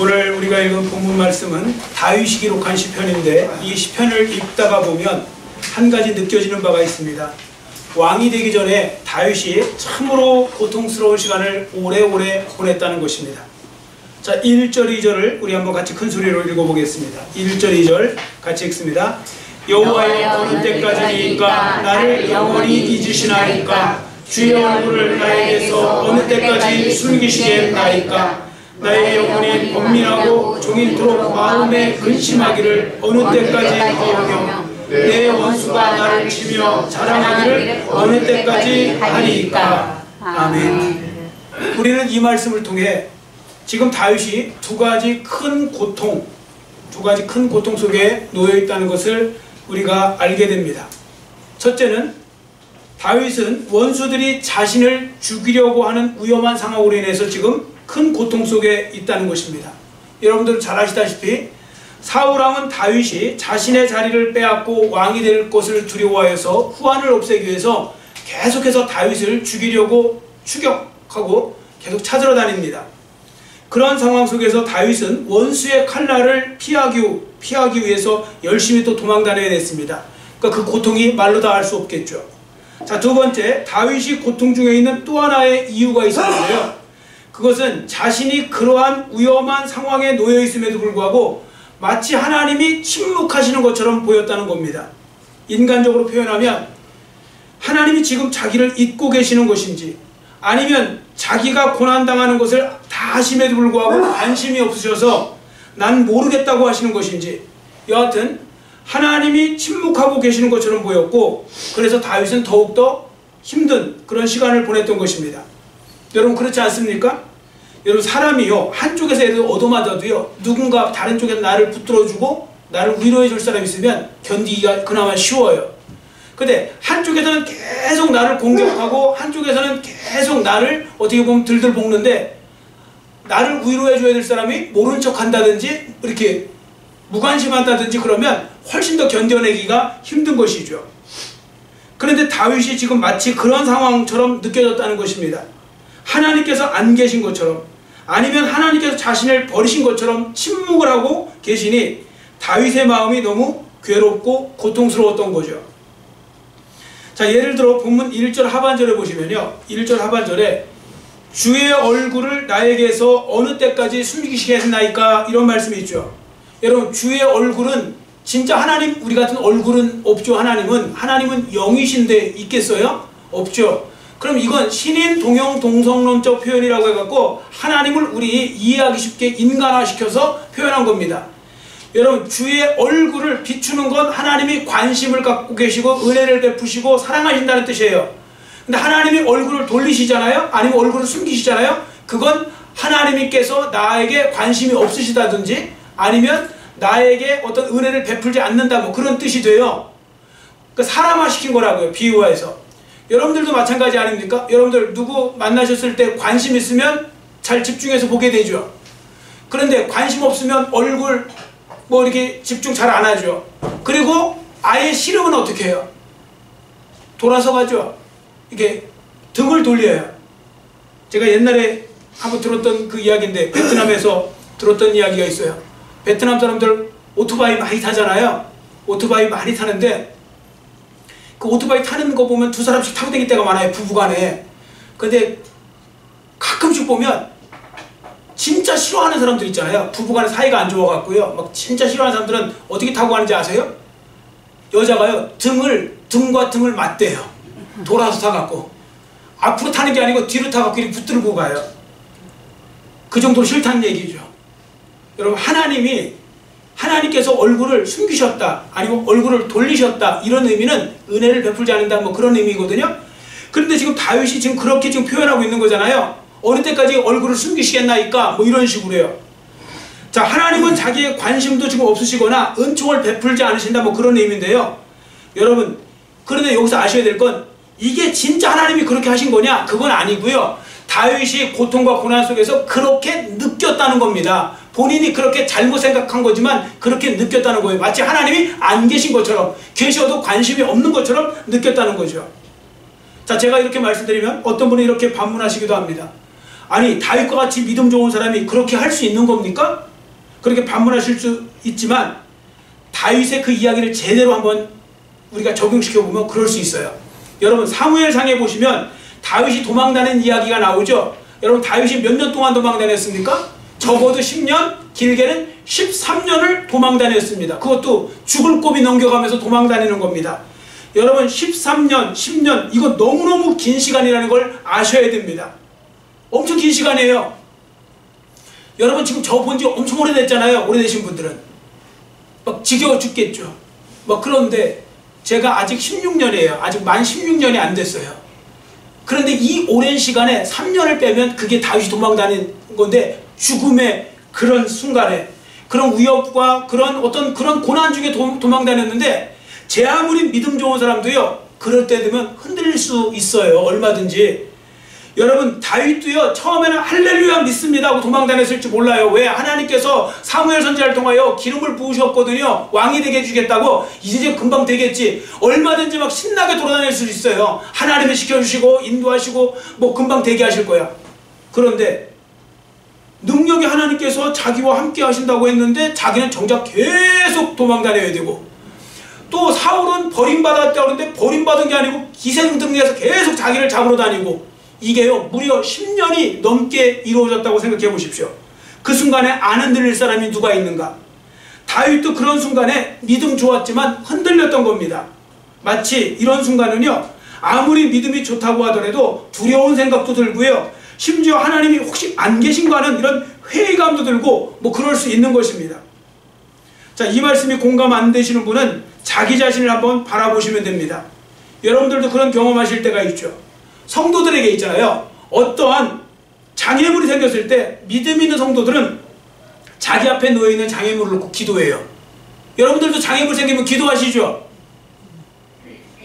오늘 우리가 읽은 본문 말씀은 다윗이 기록한 시편인데 이 시편을 읽다가 보면 한 가지 느껴지는 바가 있습니다. 왕이 되기 전에 다윗이 참으로 고통스러운 시간을 오래오래 보냈다는 것입니다. 자, 1절, 2절을 우리 한번 같이 큰 소리로 읽어보겠습니다. 1절, 2절 같이 읽습니다. 여호와여, 어느 때까지니까 나를 영원히 잊으시나이까? 주의 얼굴을 나에게서 어느 때까지 숨기시겠나이까? 나의 영혼이 번민하고 종일토록 마음에 근심하기를 어느 때까지 하오며 내 원수가 나를 치며 자랑하기를 어느 때까지 하리이까? 아멘. 우리는 이 말씀을 통해 지금 다윗이 두 가지 큰 고통 속에 놓여 있다는 것을 우리가 알게 됩니다. 첫째는 다윗은 원수들이 자신을 죽이려고 하는 위험한 상황으로 인해서 지금 큰 고통 속에 있다는 것입니다. 여러분들 잘 아시다시피 사울왕은 다윗이 자신의 자리를 빼앗고 왕이 될 것을 두려워해서 후환을 없애기 위해서 계속해서 다윗을 죽이려고 추격하고 계속 찾으러 다닙니다. 그런 상황 속에서 다윗은 원수의 칼날을 피하기 위해서 열심히 또 도망 다녀야 됐습니다. 그러니까 그 고통이 말로 다 알 수 없겠죠. 자, 두 번째, 다윗이 고통 중에 있는 또 하나의 이유가 있었는데요. 그것은 자신이 그러한 위험한 상황에 놓여 있음에도 불구하고 마치 하나님이 침묵하시는 것처럼 보였다는 겁니다. 인간적으로 표현하면 하나님이 지금 자기를 잊고 계시는 것인지, 아니면 자기가 고난당하는 것을 다 아심에도 불구하고 관심이 없으셔서 난 모르겠다고 하시는 것인지, 여하튼 하나님이 침묵하고 계시는 것처럼 보였고, 그래서 다윗은 더욱더 힘든 그런 시간을 보냈던 것입니다. 여러분 그렇지 않습니까? 여러분 사람이요, 한쪽에서 얻어맞아도요, 누군가 다른 쪽에서 나를 붙들어주고 나를 위로해 줄 사람이 있으면 견디기가 그나마 쉬워요. 근데 한쪽에서는 계속 나를 공격하고 한쪽에서는 계속 나를 어떻게 보면 들들 볶는데, 나를 위로해 줘야 될 사람이 모른 척 한다든지 이렇게 무관심한다든지 그러면 훨씬 더 견뎌내기가 힘든 것이죠. 그런데 다윗이 지금 마치 그런 상황처럼 느껴졌다는 것입니다. 하나님께서 안 계신 것처럼, 아니면 하나님께서 자신을 버리신 것처럼 침묵을 하고 계시니 다윗의 마음이 너무 괴롭고 고통스러웠던 거죠. 자, 예를 들어 본문 1절 하반절에 보시면요, 1절 하반절에 주의 얼굴을 나에게서 어느 때까지 숨기시겠나이까? 이런 말씀이 있죠. 여러분, 주의 얼굴은 진짜 하나님, 우리 같은 얼굴은 없죠. 하나님은 영이신데 있겠어요? 없죠. 그럼 이건 신인 동형 동성론적 표현이라고 해갖고 하나님을 우리 이해하기 쉽게 인간화시켜서 표현한 겁니다. 여러분, 주의 얼굴을 비추는 건 하나님이 관심을 갖고 계시고 은혜를 베푸시고 사랑하신다는 뜻이에요. 근데 하나님이 얼굴을 돌리시잖아요? 아니면 얼굴을 숨기시잖아요? 그건 하나님께서 나에게 관심이 없으시다든지 아니면 나에게 어떤 은혜를 베풀지 않는다, 뭐 그런 뜻이 돼요. 그러니까 사람화시킨 거라고요, 비유화해서. 여러분들도 마찬가지 아닙니까? 여러분들 누구 만나셨을 때 관심 있으면 잘 집중해서 보게 되죠. 그런데 관심 없으면 얼굴 뭐 이렇게 집중 잘 안 하죠. 그리고 아예 싫으면 어떻게 해요? 돌아서 가죠. 이게 등을 돌려요. 제가 옛날에 한번 들었던 그 이야기인데, 베트남에서 들었던 이야기가 있어요. 베트남 사람들 오토바이 많이 타잖아요. 오토바이 많이 타는데 그 오토바이 타는 거 보면 두 사람씩 타고 다닐 때가 많아요, 부부간에. 근데 가끔씩 보면 진짜 싫어하는 사람들 있잖아요. 부부간에 사이가 안 좋아갖고요, 막 진짜 싫어하는 사람들은 어떻게 타고 가는지 아세요? 여자가요, 등과 등을 맞대요. 돌아서 타갖고. 앞으로 타는 게 아니고 뒤로 타갖고 이렇게 붙들고 가요. 그 정도로 싫다는 얘기죠. 여러분, 하나님께서 얼굴을 숨기셨다, 아니면 얼굴을 돌리셨다, 이런 의미는 은혜를 베풀지 않는다, 뭐 그런 의미거든요. 그런데 지금 다윗이 지금 그렇게 지금 표현하고 있는 거잖아요. 어느 때까지 얼굴을 숨기시겠나이까? 뭐 이런 식으로 해요. 자, 하나님은 자기의 관심도 지금 없으시거나 은총을 베풀지 않으신다, 뭐 그런 의미인데요. 여러분, 그런데 여기서 아셔야 될 건 이게 진짜 하나님이 그렇게 하신 거냐? 그건 아니고요. 다윗이 고통과 고난 속에서 그렇게 느꼈다는 겁니다. 본인이 그렇게 잘못 생각한 거지만 그렇게 느꼈다는 거예요. 마치 하나님이 안 계신 것처럼, 계셔도 관심이 없는 것처럼 느꼈다는 거죠. 자, 제가 이렇게 말씀드리면 어떤 분이 이렇게 반문하시기도 합니다. 아니, 다윗과 같이 믿음 좋은 사람이 그렇게 할 수 있는 겁니까? 그렇게 반문하실 수 있지만 다윗의 그 이야기를 제대로 한번 우리가 적용시켜보면 그럴 수 있어요. 여러분 사무엘상에 보시면 다윗이 도망다니는 이야기가 나오죠. 여러분 다윗이 몇 년 동안 도망다녔습니까? 적어도 10년, 길게는 13년을 도망다녔습니다. 그것도 죽을 고비 넘겨가면서 도망다니는 겁니다. 여러분 13년, 10년 이거 너무너무 긴 시간이라는 걸 아셔야 됩니다. 엄청 긴 시간이에요. 여러분 지금 저 본 지 엄청 오래됐잖아요. 오래되신 분들은 막 지겨워 죽겠죠. 막 그런데 제가 아직 16년이에요. 아직 만 16년이 안 됐어요. 그런데 이 오랜 시간에 3년을 빼면 그게 다윗이 도망다닌 건데 죽음의 그런 순간에 그런 위협과 그런 고난 중에 도망다녔는데 제 아무리 믿음 좋은 사람도요 그럴 때 되면 흔들릴 수 있어요. 얼마든지. 여러분 다윗도요 처음에는 할렐루야 믿습니다 하고 도망다녔을지 몰라요. 왜? 하나님께서 사무엘 선지자를 통하여 기름을 부으셨거든요. 왕이 되게 해주겠다고. 이제 금방 되겠지. 얼마든지 막 신나게 돌아다닐 수 있어요. 하나님이 시켜주시고 인도하시고 뭐 금방 되게 하실 거야. 그런데 능력이 하나님께서 자기와 함께 하신다고 했는데 자기는 정작 계속 도망다녀야 되고, 또 사울은 버림받았다고 하는데 버림받은 게 아니고 기생등에서 계속 자기를 잡으러 다니고, 이게요 무려 10년이 넘게 이루어졌다고 생각해 보십시오. 그 순간에 안 흔들릴 사람이 누가 있는가? 다윗도 그런 순간에 믿음 좋았지만 흔들렸던 겁니다. 마치 이런 순간은요 아무리 믿음이 좋다고 하더라도 두려운 생각도 들고요, 심지어 하나님이 혹시 안 계신가 하는 이런 회의감도 들고 뭐 그럴 수 있는 것입니다. 자, 이 말씀이 공감 안 되시는 분은 자기 자신을 한번 바라보시면 됩니다. 여러분들도 그런 경험하실 때가 있죠. 성도들에게 있잖아요. 어떠한 장애물이 생겼을 때 믿음 있는 성도들은 자기 앞에 놓여있는 장애물을 놓고 기도해요. 여러분들도 장애물 생기면 기도하시죠?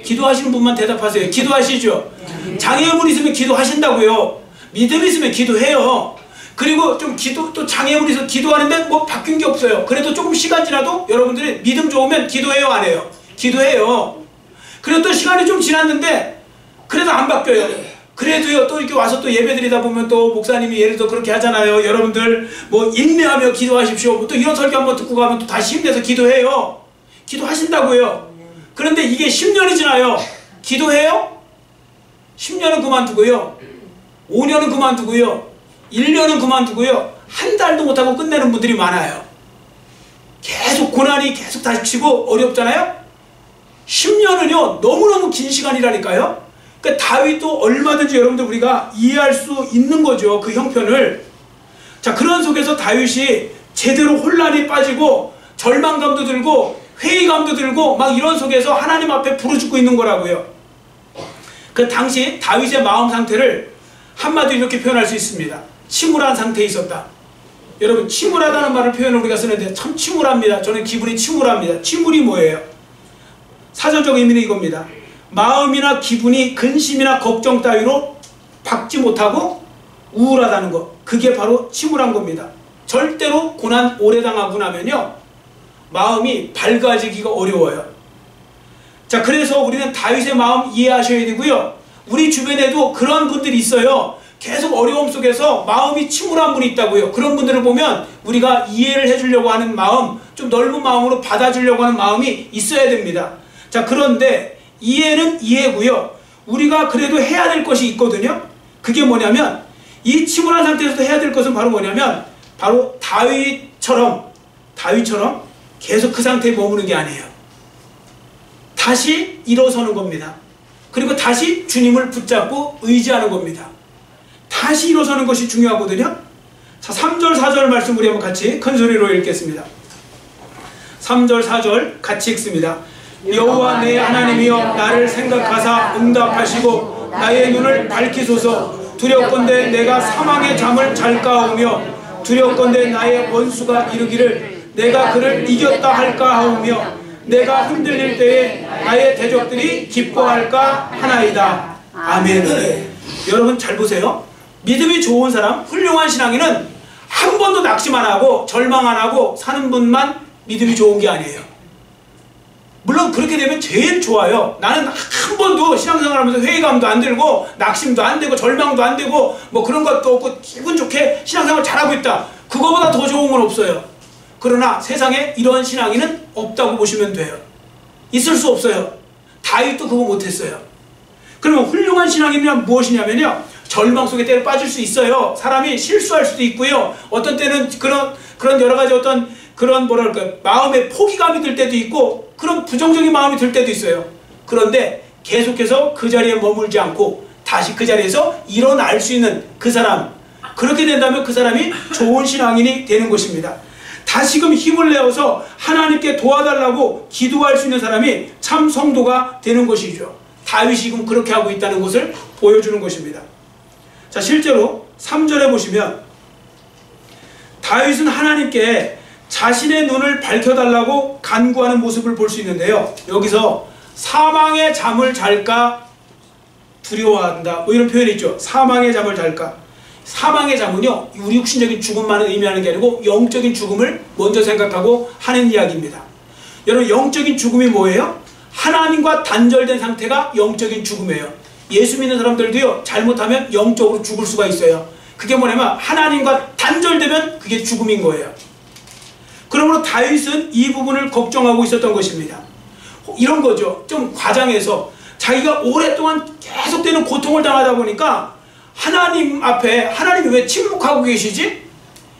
기도하시는 분만 대답하세요. 기도하시죠? 장애물 있으면 기도하신다고요. 믿음 있으면 기도해요. 그리고 좀 또 장애물이 있어서 기도하는데 뭐 바뀐 게 없어요. 그래도 조금 시간 지나도 여러분들이 믿음 좋으면 기도해요, 안 해요? 기도해요. 그래도 또 시간이 좀 지났는데 그래도 안 바뀌어요. 그래도요 또 이렇게 와서 또 예배 드리다 보면 또 목사님이 예를 들어 그렇게 하잖아요. 여러분들 뭐 인내하며 기도하십시오. 또 이런 설교 한번 듣고 가면 또 다시 힘내서 기도해요. 기도하신다고요. 그런데 이게 10년이 지나요. 기도해요? 10년은 그만두고요, 5년은 그만두고요, 1년은 그만두고요, 한 달도 못하고 끝내는 분들이 많아요. 계속 고난이 계속 닥치고 어렵잖아요. 10년은요 너무너무 긴 시간이라니까요. 그러니까 다윗도 얼마든지 여러분들 우리가 이해할 수 있는 거죠, 그 형편을. 자, 그런 속에서 다윗이 제대로 혼란이 빠지고 절망감도 들고 회의감도 들고 막 이런 속에서 하나님 앞에 부르짖고 있는 거라고요. 그 당시 다윗의 마음 상태를 한마디로 이렇게 표현할 수 있습니다. 침울한 상태에 있었다. 여러분 침울하다는 말을 표현을 우리가 쓰는데 참 침울합니다. 저는 기분이 침울합니다. 침울이 뭐예요? 사전적 의미는 이겁니다. 마음이나 기분이 근심이나 걱정 따위로 박지 못하고 우울하다는 것, 그게 바로 침울한 겁니다. 절대로 고난 오래 당하고 나면요 마음이 밝아지기가 어려워요. 자, 그래서 우리는 다윗의 마음 이해하셔야 되고요, 우리 주변에도 그런 분들이 있어요. 계속 어려움 속에서 마음이 침울한 분이 있다고요. 그런 분들을 보면 우리가 이해를 해주려고 하는 마음, 좀 넓은 마음으로 받아주려고 하는 마음이 있어야 됩니다. 자, 그런데 이해는 이해고요, 우리가 그래도 해야 될 것이 있거든요. 그게 뭐냐면 이 침울한 상태에서도 해야 될 것은 바로 뭐냐면 바로 다윗처럼 계속 그 상태에 머무는 게 아니에요. 다시 일어서는 겁니다. 그리고 다시 주님을 붙잡고 의지하는 겁니다. 다시 일어서는 것이 중요하거든요. 자, 3절 4절 말씀 우리 한번 같이 큰 소리로 읽겠습니다. 3절 4절 같이 읽습니다. 여호와 내 하나님이여 나를 생각하사 응답하시고 나의 눈을 밝히소서. 두렵건대 내가 사망의 잠을 잘까하오며 두렵건대 나의 원수가 이르기를 내가 그를 이겼다 할까 하오며 내가 흔들릴 때에 나의 대적들이 기뻐할까 하나이다. 아멘. 여러분 잘 보세요. 믿음이 좋은 사람, 훌륭한 신앙인은 한 번도 낙심 안 하고 절망 안 하고 사는 분만 믿음이 좋은 게 아니에요. 물론 그렇게 되면 제일 좋아요. 나는 한 번도 신앙생활하면서 회의감도 안 들고 낙심도 안 되고 절망도 안 되고 뭐 그런 것도 없고 기분 좋게 신앙생활 잘하고 있다. 그거보다 더 좋은 건 없어요. 그러나 세상에 이러한 신앙인은 없다고 보시면 돼요. 있을 수 없어요. 다윗도 그거 못했어요. 그러면 훌륭한 신앙인은 무엇이냐면요, 절망 속에 때로 빠질 수 있어요. 사람이 실수할 수도 있고요, 어떤 때는 그런 여러 가지 어떤 그런 뭐랄까 마음에 포기감이 들 때도 있고 그런 부정적인 마음이 들 때도 있어요. 그런데 계속해서 그 자리에 머물지 않고 다시 그 자리에서 일어날 수 있는 그 사람, 그렇게 된다면 그 사람이 좋은 신앙인이 되는 것입니다. 다시금 힘을 내어서 하나님께 도와달라고 기도할 수 있는 사람이 참 성도가 되는 것이죠. 다윗이 지금 그렇게 하고 있다는 것을 보여주는 것입니다. 자, 실제로 3절에 보시면 다윗은 하나님께 자신의 눈을 밝혀달라고 간구하는 모습을 볼 수 있는데요, 여기서 사망의 잠을 잘까 두려워한다, 뭐 이런 표현이 있죠. 사망의 잠을 잘까. 사망의 잠은요, 우리 육신적인 죽음만을 의미하는 게 아니고 영적인 죽음을 먼저 생각하고 하는 이야기입니다. 여러분, 영적인 죽음이 뭐예요? 하나님과 단절된 상태가 영적인 죽음이에요. 예수 믿는 사람들도요, 잘못하면 영적으로 죽을 수가 있어요. 그게 뭐냐면 하나님과 단절되면 그게 죽음인 거예요. 그러므로 다윗은 이 부분을 걱정하고 있었던 것입니다. 이런 거죠. 좀 과장해서 자기가 오랫동안 계속되는 고통을 당하다 보니까 하나님 앞에 하나님이 왜 침묵하고 계시지?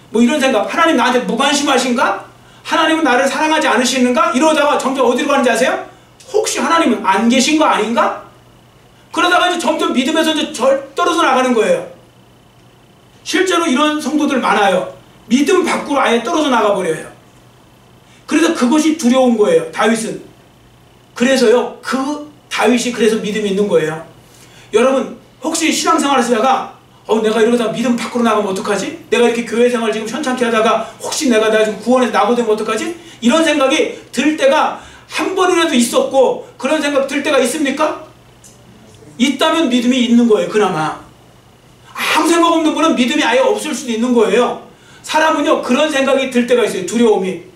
뭐 이런 생각, 하나님 나한테 무관심하신가? 하나님은 나를 사랑하지 않으시는가? 이러다가 점점 어디로 가는지 아세요? 혹시 하나님은 안 계신 거 아닌가? 그러다가 이제 점점 믿음에서 이제 떨어져 나가는 거예요. 실제로 이런 성도들 많아요. 믿음 밖으로 아예 떨어져 나가 버려요. 그래서 그것이 두려운 거예요, 다윗은. 그래서요, 다윗이 그래서 믿음이 있는 거예요. 여러분, 혹시 신앙생활 하시다가 내가 이러다가 믿음 밖으로 나가면 어떡하지? 내가 이렇게 교회 생활 지금 현찮게 하다가 혹시 내가 지금 구원에서 낙오되면 어떡하지? 이런 생각이 들 때가 한 번이라도 있었고, 그런 생각 들 때가 있습니까? 있다면 믿음이 있는 거예요, 그나마. 아무 생각 없는 분은 믿음이 아예 없을 수도 있는 거예요. 사람은요, 그런 생각이 들 때가 있어요, 두려움이.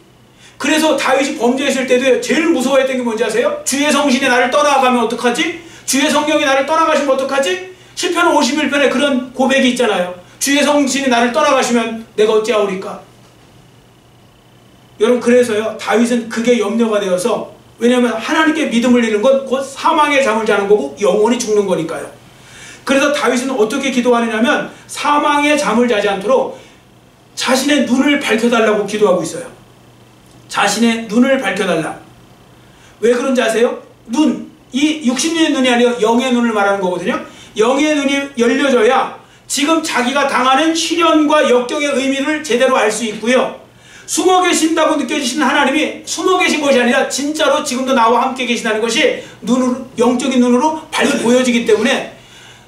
그래서 다윗이 범죄했을 때도 제일 무서워했던 게 뭔지 아세요? 주의 성신이 나를 떠나가면 어떡하지? 주의 성령이 나를 떠나가시면 어떡하지? 시편 51편에 그런 고백이 있잖아요. 주의 성신이 나를 떠나가시면 내가 어찌하오리까? 여러분, 그래서요, 다윗은 그게 염려가 되어서, 왜냐하면 하나님께 믿음을 잃는 건 곧 사망의 잠을 자는 거고 영원히 죽는 거니까요. 그래서 다윗은 어떻게 기도하느냐면 사망의 잠을 자지 않도록 자신의 눈을 밝혀달라고 기도하고 있어요. 자신의 눈을 밝혀달라. 왜 그런지 아세요? 눈, 이 육신의 눈이 아니라 영의 눈을 말하는 거거든요. 영의 눈이 열려져야 지금 자기가 당하는 시련과 역경의 의미를 제대로 알 수 있고요, 숨어 계신다고 느껴지시는 하나님이 숨어 계신 것이 아니라 진짜로 지금도 나와 함께 계시다는 것이 눈으로, 영적인 눈으로 밝게 보여지기 때문에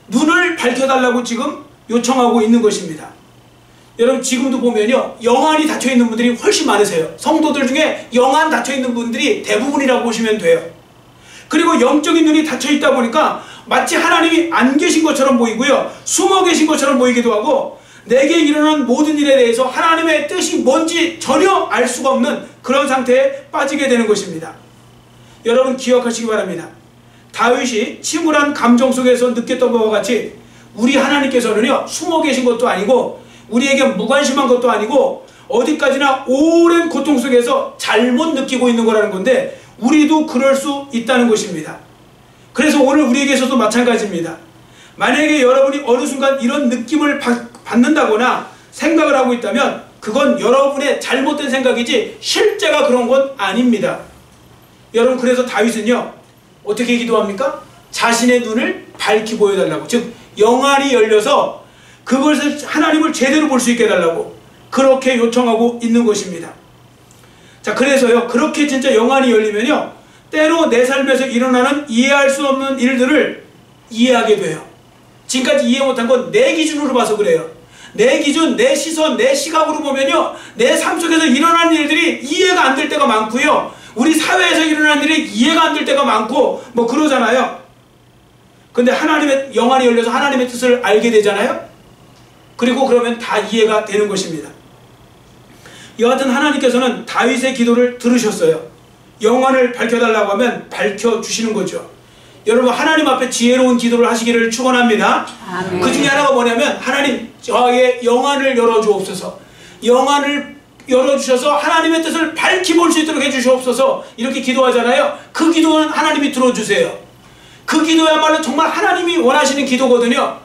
눈을 밝혀달라고 지금 요청하고 있는 것입니다. 여러분, 지금도 보면요, 영안이 닫혀있는 분들이 훨씬 많으세요. 성도들 중에 영안 닫혀있는 분들이 대부분이라고 보시면 돼요. 그리고 영적인 눈이 닫혀있다 보니까 마치 하나님이 안 계신 것처럼 보이고요, 숨어 계신 것처럼 보이기도 하고, 내게 일어난 모든 일에 대해서 하나님의 뜻이 뭔지 전혀 알 수가 없는 그런 상태에 빠지게 되는 것입니다. 여러분, 기억하시기 바랍니다. 다윗이 침울한 감정 속에서 느꼈던 것과 같이 우리 하나님께서는요, 숨어 계신 것도 아니고 우리에게 무관심한 것도 아니고 어디까지나 오랜 고통 속에서 잘못 느끼고 있는 거라는 건데, 우리도 그럴 수 있다는 것입니다. 그래서 오늘 우리에게서도 마찬가지입니다. 만약에 여러분이 어느 순간 이런 느낌을 받는다거나 생각을 하고 있다면 그건 여러분의 잘못된 생각이지 실제가 그런 건 아닙니다. 여러분, 그래서 다윗은요, 어떻게 기도합니까? 자신의 눈을 밝히 보여달라고, 즉 영안이 열려서 그것을 하나님을 제대로 볼 수 있게 해달라고 그렇게 요청하고 있는 것입니다. 자, 그래서요, 그렇게 진짜 영안이 열리면요, 때로 내 삶에서 일어나는 이해할 수 없는 일들을 이해하게 돼요. 지금까지 이해 못한 건 내 기준으로 봐서 그래요. 내 기준, 내 시선, 내 시각으로 보면요, 내 삶 속에서 일어나는 일들이 이해가 안 될 때가 많고요, 우리 사회에서 일어나는 일이 이해가 안 될 때가 많고 뭐 그러잖아요. 근데 하나님의 영안이 열려서 하나님의 뜻을 알게 되잖아요. 그리고 그러면 다 이해가 되는 것입니다. 여하튼 하나님께서는 다윗의 기도를 들으셨어요. 영안을 밝혀달라고 하면 밝혀주시는 거죠. 여러분, 하나님 앞에 지혜로운 기도를 하시기를 축원합니다. 그 중에 하나가 뭐냐면, 하나님 저의 영안을 열어주옵소서. 영안을 열어주셔서 하나님의 뜻을 밝히 볼 수 있도록 해주시옵소서 이렇게 기도하잖아요. 그 기도는 하나님이 들어주세요. 그 기도야말로 정말 하나님이 원하시는 기도거든요.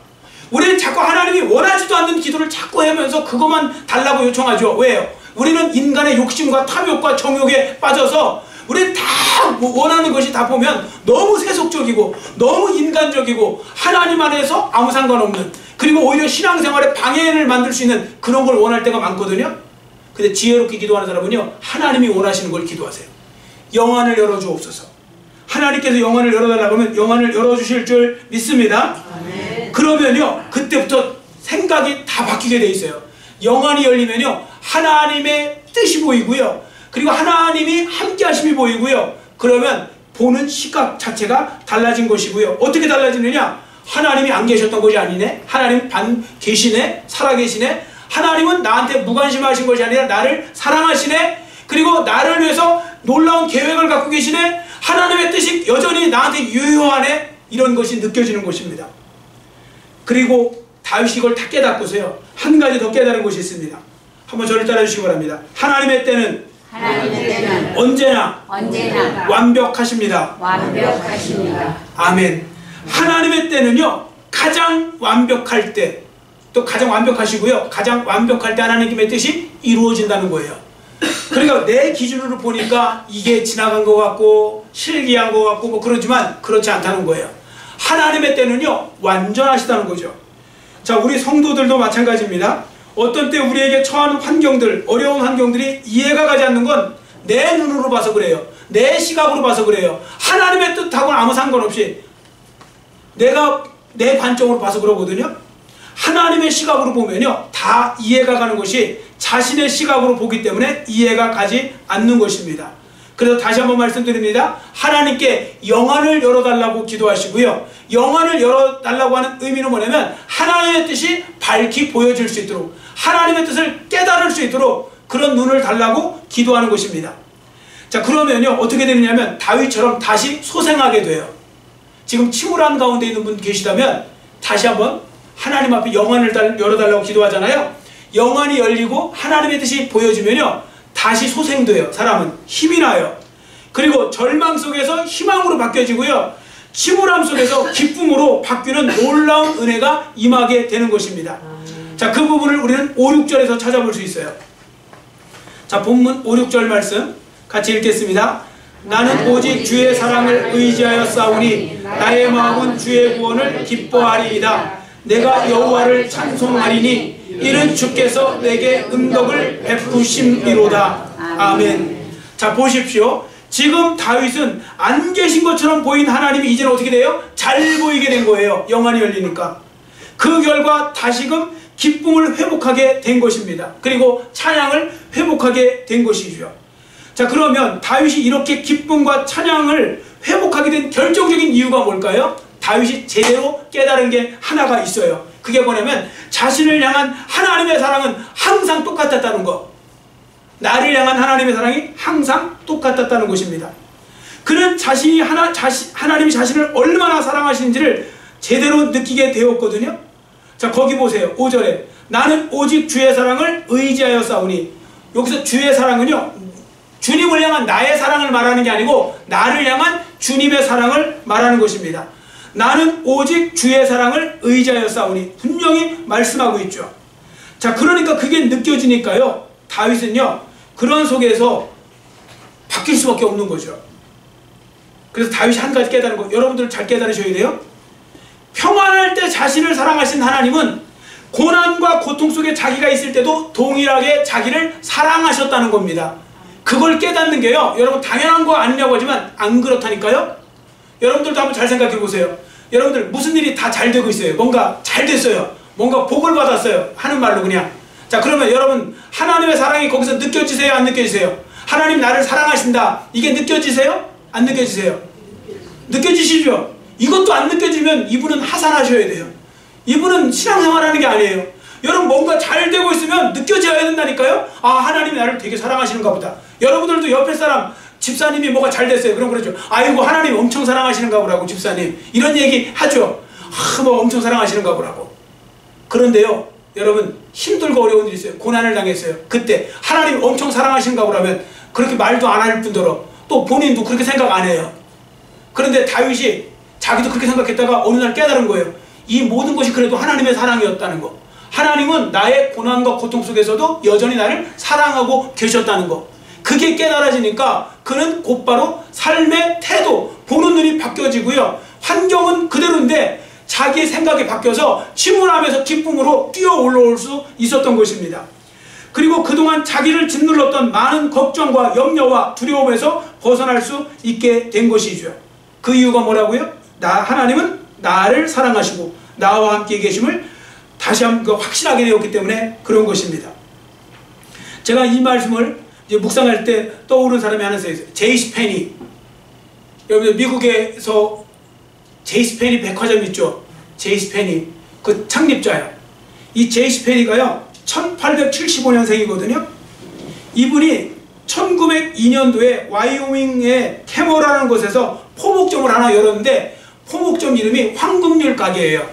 우리는 자꾸 하나님이 원하지도 않는 기도를 자꾸 하면서 그것만 달라고 요청하죠. 왜요? 우리는 인간의 욕심과 탐욕과 정욕에 빠져서 우리는 다 원하는 것이 다 보면 너무 세속적이고 너무 인간적이고 하나님 안에서 아무 상관없는, 그리고 오히려 신앙생활에 방해를 만들 수 있는 그런 걸 원할 때가 많거든요. 근데 지혜롭게 기도하는 사람은요, 하나님이 원하시는 걸 기도하세요. 영안을 열어주옵소서. 하나님께서 영안을 열어달라고 하면 영안을 열어주실 줄 믿습니다. 아멘. 그러면요, 그때부터 생각이 다 바뀌게 돼 있어요. 영안이 열리면요, 하나님의 뜻이 보이고요, 그리고 하나님이 함께 하심이 보이고요, 그러면 보는 시각 자체가 달라진 것이고요. 어떻게 달라지느냐? 하나님이 안 계셨던 것이 아니네, 하나님 계시네, 살아계시네, 하나님은 나한테 무관심하신 것이 아니라 나를 사랑하시네, 그리고 나를 위해서 놀라운 계획을 갖고 계시네, 하나님의 뜻이 여전히 나한테 유효하네, 이런 것이 느껴지는 것입니다. 그리고 다윗이 이걸 다 깨닫고서요, 한 가지 더 깨달은 것이 있습니다. 한번 저를 따라주시기 바랍니다. 하나님의 때는 언제나 완벽하십니다. 아멘. 하나님의 때는요, 가장 완벽할 때, 또 가장 완벽하시고요, 가장 완벽할 때 하나님의 뜻이 이루어진다는 거예요. 그러니까 내 기준으로 보니까 이게 지나간 것 같고 실기한 것 같고 뭐 그러지만 그렇지 않다는 거예요. 하나님의 때는요, 완전하시다는 거죠. 자, 우리 성도들도 마찬가지입니다. 어떤 때 우리에게 처한 환경들, 어려운 환경들이 이해가 가지 않는 건 내 눈으로 봐서 그래요. 내 시각으로 봐서 그래요. 하나님의 뜻하고는 아무 상관없이 내가 내 관점으로 봐서 그러거든요. 하나님의 시각으로 보면요, 다 이해가 가는 것이 자신의 시각으로 보기 때문에 이해가 가지 않는 것입니다. 그래서 다시 한번 말씀드립니다. 하나님께 영안을 열어달라고 기도하시고요, 영안을 열어달라고 하는 의미는 뭐냐면 하나님의 뜻이 밝히 보여질 수 있도록, 하나님의 뜻을 깨달을 수 있도록 그런 눈을 달라고 기도하는 것입니다. 자, 그러면요, 어떻게 되느냐면 다윗처럼 다시 소생하게 돼요. 지금 침울한 가운데 있는 분 계시다면 다시 한번 하나님 앞에 영안을 열어달라고 기도하잖아요. 영안이 열리고 하나님의 뜻이 보여지면요, 다시 소생돼요. 사람은 힘이 나요. 그리고 절망 속에서 희망으로 바뀌어지고요, 침울함 속에서 기쁨으로 바뀌는 놀라운 은혜가 임하게 되는 것입니다. 자, 그 부분을 우리는 5, 6절에서 찾아볼 수 있어요. 자, 본문 5, 6절 말씀 같이 읽겠습니다. 나는 오직 주의 사랑을 의지하여 싸우니 나의 마음은 주의 구원을 기뻐하리이다. 내가 여호와를 찬송하리니 이는 주께서 내게 은덕을 베푸심이로다. 아멘. 자, 보십시오. 지금 다윗은 안 계신 것처럼 보인 하나님이 이제는 어떻게 돼요? 잘 보이게 된 거예요. 영안이 열리니까. 그 결과 다시금 기쁨을 회복하게 된 것입니다. 그리고 찬양을 회복하게 된 것이죠. 자, 그러면 다윗이 이렇게 기쁨과 찬양을 회복하게 된 결정적인 이유가 뭘까요? 다윗이 제대로 깨달은 게 하나가 있어요. 그게 뭐냐면 자신을 향한 하나님의 사랑은 항상 똑같았다는 것. 나를 향한 하나님의 사랑이 항상 똑같았다는 것입니다. 그는 자신이 하나님이 자신을 얼마나 사랑하시는지를 제대로 느끼게 되었거든요. 자, 거기 보세요. 5절에 나는 오직 주의 사랑을 의지하여 싸우니, 여기서 주의 사랑은요, 주님을 향한 나의 사랑을 말하는 게 아니고 나를 향한 주님의 사랑을 말하는 것입니다. 나는 오직 주의 사랑을 의지하여 싸우니, 분명히 말씀하고 있죠. 자, 그러니까 그게 느껴지니까요, 다윗은요, 그런 속에서 바뀔 수밖에 없는 거죠. 그래서 다윗이 한 가지 깨달은 거, 여러분들 잘 깨달으셔야 돼요. 평안할 때 자신을 사랑하신 하나님은 고난과 고통 속에 자기가 있을 때도 동일하게 자기를 사랑하셨다는 겁니다. 그걸 깨닫는 게요, 여러분 당연한 거 아니냐고 하지만 안 그렇다니까요. 여러분들도 한번 잘 생각해 보세요. 여러분들 무슨 일이 다 잘 되고 있어요. 뭔가 잘 됐어요. 뭔가 복을 받았어요. 하는 말로 그냥. 자, 그러면 여러분 하나님의 사랑이 거기서 느껴지세요? 안 느껴지세요? 하나님 나를 사랑하신다, 이게 느껴지세요? 안 느껴지세요? 느껴지시죠? 이것도 안 느껴지면 이분은 하산하셔야 돼요. 이분은 신앙생활하는 게 아니에요. 여러분 뭔가 잘 되고 있으면 느껴져야 된다니까요. 아, 하나님이 나를 되게 사랑하시는가 보다. 여러분들도 옆에 사람 집사님이 뭐가 잘 됐어요. 그럼 그러죠. 아이고 하나님 엄청 사랑하시는가 보라고, 집사님. 이런 얘기 하죠. 아, 뭐 엄청 사랑하시는가 보라고. 그런데요, 여러분 힘들고 어려운 일이 있어요. 고난을 당했어요. 그때 하나님 엄청 사랑하신가 그러면 그렇게 말도 안 할 뿐더러 또 본인도 그렇게 생각 안 해요. 그런데 다윗이 자기도 그렇게 생각했다가 어느 날 깨달은 거예요. 이 모든 것이 그래도 하나님의 사랑이었다는 거. 하나님은 나의 고난과 고통 속에서도 여전히 나를 사랑하고 계셨다는 거. 그게 깨달아지니까 그는 곧바로 삶의 태도, 보는 눈이 바뀌어지고요. 환경은 그대로인데 자기의 생각이 바뀌어서 침울함에서 기쁨으로 뛰어 올라올 수 있었던 것입니다. 그리고 그동안 자기를 짓눌렀던 많은 걱정과 염려와 두려움에서 벗어날 수 있게 된 것이죠. 그 이유가 뭐라고요? 하나님은 나를 사랑하시고 나와 함께 계심을 다시 한번 확신하게 되었기 때문에 그런 것입니다. 제가 이 말씀을 이제 묵상할 때 떠오르는 사람이 하나 있어요. 제이시 페니. 여러분 미국에서 제이시 페니 백화점 있죠. 제이시 페니 그 창립자예요. 이 제이시 페니가요 1875년생이거든요. 이분이 1902년도에 와이오밍의 캐머라는 곳에서 포목점을 하나 열었는데 포목점 이름이 황금률 가게예요.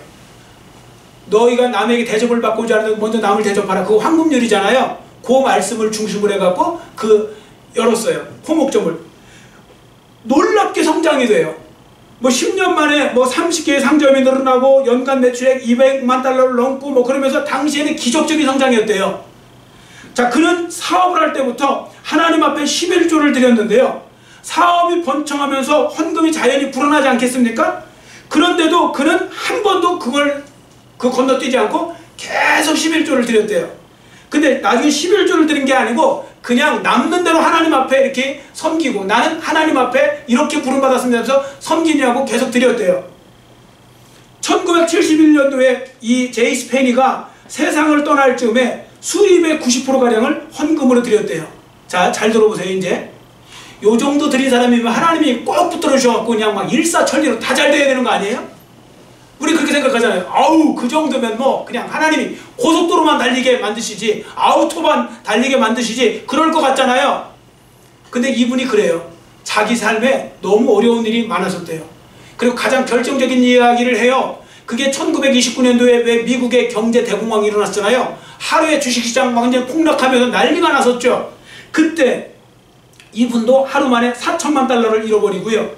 너희가 남에게 대접을 받고자 하는데 먼저 남을 대접하라. 그거 황금률이잖아요. 그 말씀을 중심으로 해갖고 열었어요. 포목점을. 놀랍게 성장이 돼요. 뭐 10년 만에 뭐 30개의 상점이 늘어나고 연간 매출액 200만 달러를 넘고 뭐 그러면서 당시에는 기적적인 성장이었대요. 자, 그는 사업을 할 때부터 하나님 앞에 11조를 드렸는데요. 사업이 번창하면서 헌금이 자연히 불어나지 않겠습니까? 그런데도 그는 한 번도 그걸 건너뛰지 않고 계속 11조를 드렸대요. 근데 나중에 11조를 드린 게 아니고 그냥 남는 대로 하나님 앞에 이렇게 섬기고 나는 하나님 앞에 이렇게 부름받았습니다 하면서 섬기냐고 계속 드렸대요. 1971년도에 이 제이시 페니가 세상을 떠날 즈음에 수입의 90%가량을 헌금으로 드렸대요. 자, 잘 들어보세요. 이제 요 정도 드린 사람이면 하나님이 꼭 붙들어 주셔갖고 그냥 막 일사천리로 다 잘 돼야 되는 거 아니에요? 우리 그렇게 생각하잖아요. 아우 그 정도면 뭐 그냥 하나님이 고속도로만 달리게 만드시지 아우토반 달리게 만드시지 그럴 것 같잖아요. 근데 이분이 그래요. 자기 삶에 너무 어려운 일이 많았었대요. 그리고 가장 결정적인 이야기를 해요. 그게 1929년도에 왜 미국의 경제 대공황이 일어났잖아요. 하루에 주식시장 완전히 폭락하면서 난리가 났었죠. 그때 이분도 하루 만에 4천만 달러를 잃어버리고요.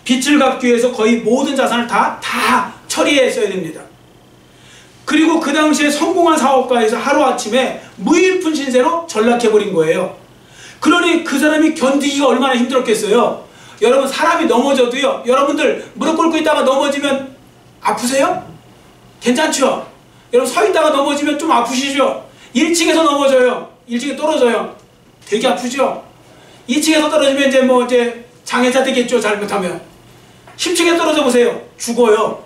빚을 갚기 위해서 거의 모든 자산을 다 처리했어야 됩니다. 그리고 그 당시에 성공한 사업가에서 하루아침에 무일푼 신세로 전락해버린 거예요. 그러니 그 사람이 견디기가 얼마나 힘들었겠어요. 여러분 사람이 넘어져도요. 여러분들 무릎 꿇고 있다가 넘어지면 아프세요? 괜찮죠? 여러분 서 있다가 넘어지면 좀 아프시죠? 1층에서 넘어져요. 1층에 떨어져요. 되게 아프죠? 2층에서 떨어지면 이제 장애자 되겠죠. 잘못하면 10층에 떨어져 보세요. 죽어요.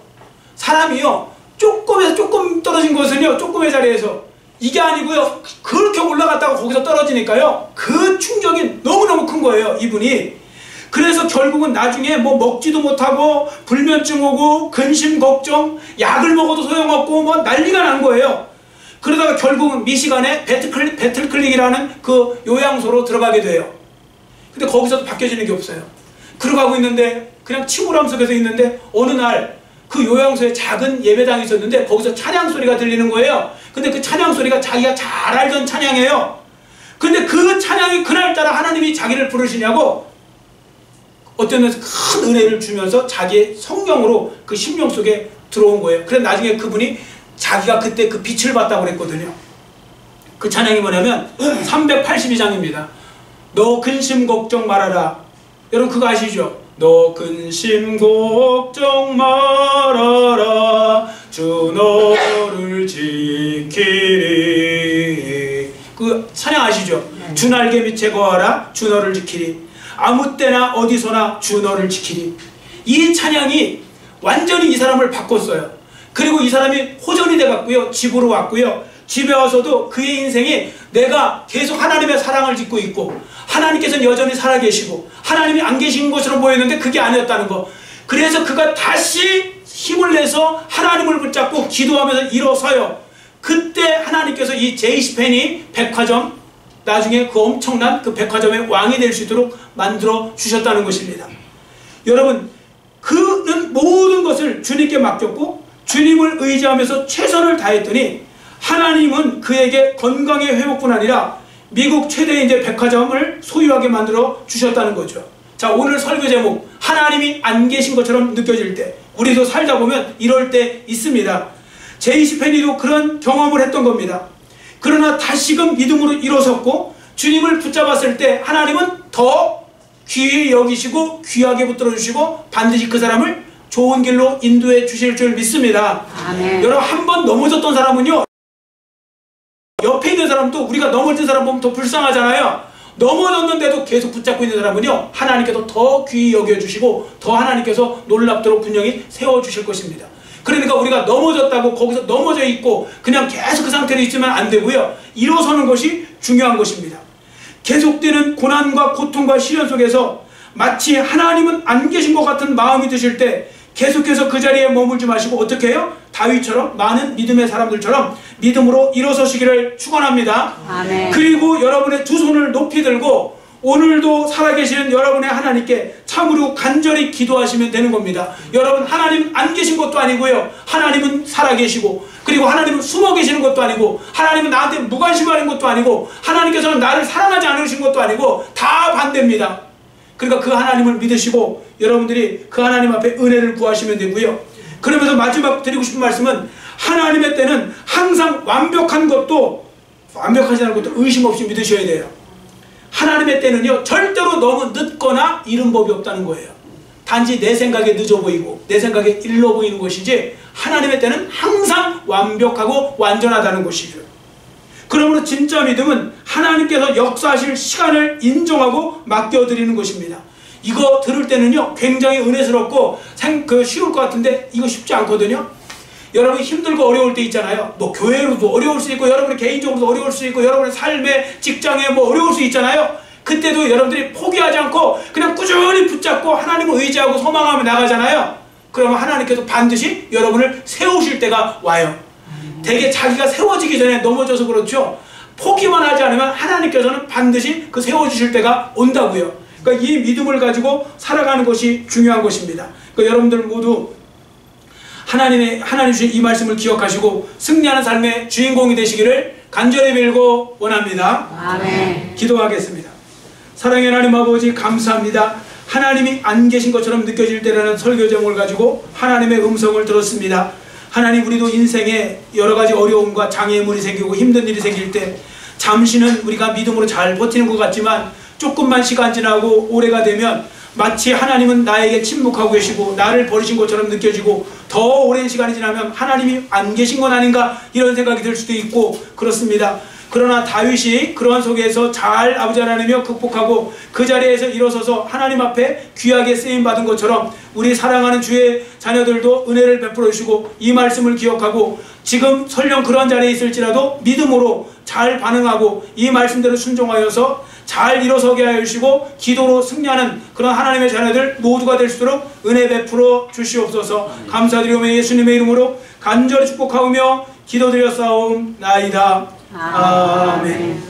사람이요 조금에서 조금 떨어진 것은요 조금의 자리에서 이게 아니고요 그렇게 올라갔다가 거기서 떨어지니까요 그 충격이 너무너무 큰 거예요. 이분이. 그래서 결국은 나중에 뭐 먹지도 못하고 불면증 오고 근심 걱정 약을 먹어도 소용없고 뭐 난리가 난 거예요. 그러다가 결국은 미시간에 배틀클릭이라는 그 요양소로 들어가게 돼요. 근데 거기서도 바뀌어지는 게 없어요. 들어가고 있는데 그냥 침울함 속에서 있는데 어느 날 그 요양소에 작은 예배당이 있었는데 거기서 찬양 소리가 들리는 거예요. 근데 그 찬양 소리가 자기가 잘 알던 찬양이에요. 근데 그 찬양이 그날따라 하나님이 자기를 부르시냐고 어떤 면에서 큰 은혜를 주면서 자기의 성령으로 그 심령 속에 들어온 거예요. 그래서 나중에 그분이 자기가 그때 그 빛을 봤다고 그랬거든요. 그 찬양이 뭐냐면 382장입니다. 너 근심 걱정 말아라. 여러분 그거 아시죠? 너 근심 걱정 말아라 주 너를 지키리. 그 찬양 아시죠? 주 날개 밑에 거하라 주 너를 지키리. 아무 때나 어디서나 주 너를 지키리. 이 찬양이 완전히 이 사람을 바꿨어요. 그리고 이 사람이 호전이 돼갖고요 집으로 왔고요. 집에 와서도 그의 인생이 내가 계속 하나님의 사랑을 짓고 있고 하나님께서는 여전히 살아계시고 하나님이 안 계신 것으로 보였는데 그게 아니었다는 거. 그래서 그가 다시 힘을 내서 하나님을 붙잡고 기도하면서 일어서요. 그때 하나님께서 이 제이시 페니 백화점 나중에 그 엄청난 그 백화점의 왕이 될 수 있도록 만들어 주셨다는 것입니다. 여러분 그는 모든 것을 주님께 맡겼고 주님을 의지하면서 최선을 다했더니 하나님은 그에게 건강의 회복뿐 아니라 미국 최대의 이제 백화점을 소유하게 만들어 주셨다는 거죠. 자, 오늘 설교 제목, 하나님이 안 계신 것처럼 느껴질 때, 우리도 살다 보면 이럴 때 있습니다. 제20 헨리도 그런 경험을 했던 겁니다. 그러나 다시금 믿음으로 일어섰고 주님을 붙잡았을 때 하나님은 더 귀히 여기시고 귀하게 붙들어 주시고 반드시 그 사람을 좋은 길로 인도해 주실 줄 믿습니다. 아멘. 여러분, 한 번 넘어졌던 사람은요, 옆에 있는 사람도 우리가 넘어진 사람 보면 더 불쌍하잖아요. 넘어졌는데도 계속 붙잡고 있는 사람은요, 하나님께서 더 귀히 여겨주시고 더 하나님께서 놀랍도록 분명히 세워주실 것입니다. 그러니까 우리가 넘어졌다고 거기서 넘어져 있고 그냥 계속 그 상태로 있으면 안 되고요, 일어서는 것이 중요한 것입니다. 계속되는 고난과 고통과 시련 속에서 마치 하나님은 안 계신 것 같은 마음이 드실 때 계속해서 그 자리에 머물지 마시고 어떻게 해요? 다윗처럼, 많은 믿음의 사람들처럼 믿음으로 일어서시기를 축원합니다. 아멘. 그리고 여러분의 두 손을 높이 들고 오늘도 살아계시는 여러분의 하나님께 참으로 간절히 기도하시면 되는 겁니다. 여러분, 하나님 안 계신 것도 아니고요, 하나님은 살아계시고, 그리고 하나님은 숨어 계시는 것도 아니고, 하나님은 나한테 무관심하는 것도 아니고, 하나님께서는 나를 사랑하지 않으신 것도 아니고, 다 반대입니다. 그러니까 그 하나님을 믿으시고 여러분들이 그 하나님 앞에 은혜를 구하시면 되고요. 그러면서 마지막 드리고 싶은 말씀은, 하나님의 때는 항상 완벽한 것도, 완벽하지 않은 것도 의심 없이 믿으셔야 돼요. 하나님의 때는요, 절대로 너무 늦거나 이른 법이 없다는 거예요. 단지 내 생각에 늦어 보이고 내 생각에 일러 보이는 것이지, 하나님의 때는 항상 완벽하고 완전하다는 것이죠. 그러므로 진짜 믿음은 하나님께서 역사하실 시간을 인정하고 맡겨드리는 것입니다. 이거 들을 때는요, 굉장히 은혜스럽고 쉬울 것 같은데 이거 쉽지 않거든요. 여러분, 힘들고 어려울 때 있잖아요. 뭐 교회로도 어려울 수 있고, 여러분의 개인적으로도 어려울 수 있고, 여러분의 삶의 직장에 뭐 어려울 수 있잖아요. 그때도 여러분들이 포기하지 않고 그냥 꾸준히 붙잡고 하나님을 의지하고 소망하며 나가잖아요. 그러면 하나님께서 반드시 여러분을 세우실 때가 와요. 되게 자기가 세워지기 전에 넘어져서 그렇죠. 포기만 하지 않으면 하나님께서는 반드시 그 세워주실 때가 온다고요. 그러니까 이 믿음을 가지고 살아가는 것이 중요한 것입니다. 그러니까 여러분들 모두 하나님 주신 이 말씀을 기억하시고 승리하는 삶의 주인공이 되시기를 간절히 빌고 원합니다. 아멘. 기도하겠습니다. 사랑의 하나님 아버지, 감사합니다. 하나님이 안 계신 것처럼 느껴질 때라는 설교 제목을 가지고 하나님의 음성을 들었습니다. 하나님, 우리도 인생에 여러 가지 어려움과 장애물이 생기고 힘든 일이 생길 때 잠시는 우리가 믿음으로 잘 버티는 것 같지만 조금만 시간 지나고 오래가 되면 마치 하나님은 나에게 침묵하고 계시고 나를 버리신 것처럼 느껴지고, 더 오랜 시간이 지나면 하나님이 안 계신 건 아닌가 이런 생각이 들 수도 있고 그렇습니다. 그러나 다윗이 그러한 속에서 잘 아버지 하나님이여 극복하고 그 자리에서 일어서서 하나님 앞에 귀하게 쓰임받은 것처럼 우리 사랑하는 주의 자녀들도 은혜를 베풀어 주시고 이 말씀을 기억하고 지금 설령 그런 자리에 있을지라도 믿음으로 잘 반응하고 이 말씀대로 순종하여서 잘 일어서게 하여 주시고 기도로 승리하는 그런 하나님의 자녀들 모두가 될 수 있도록 은혜 베풀어 주시옵소서. 감사드리오며 예수님의 이름으로 간절히 축복하오며 기도드렸사옵나이다. 아멘.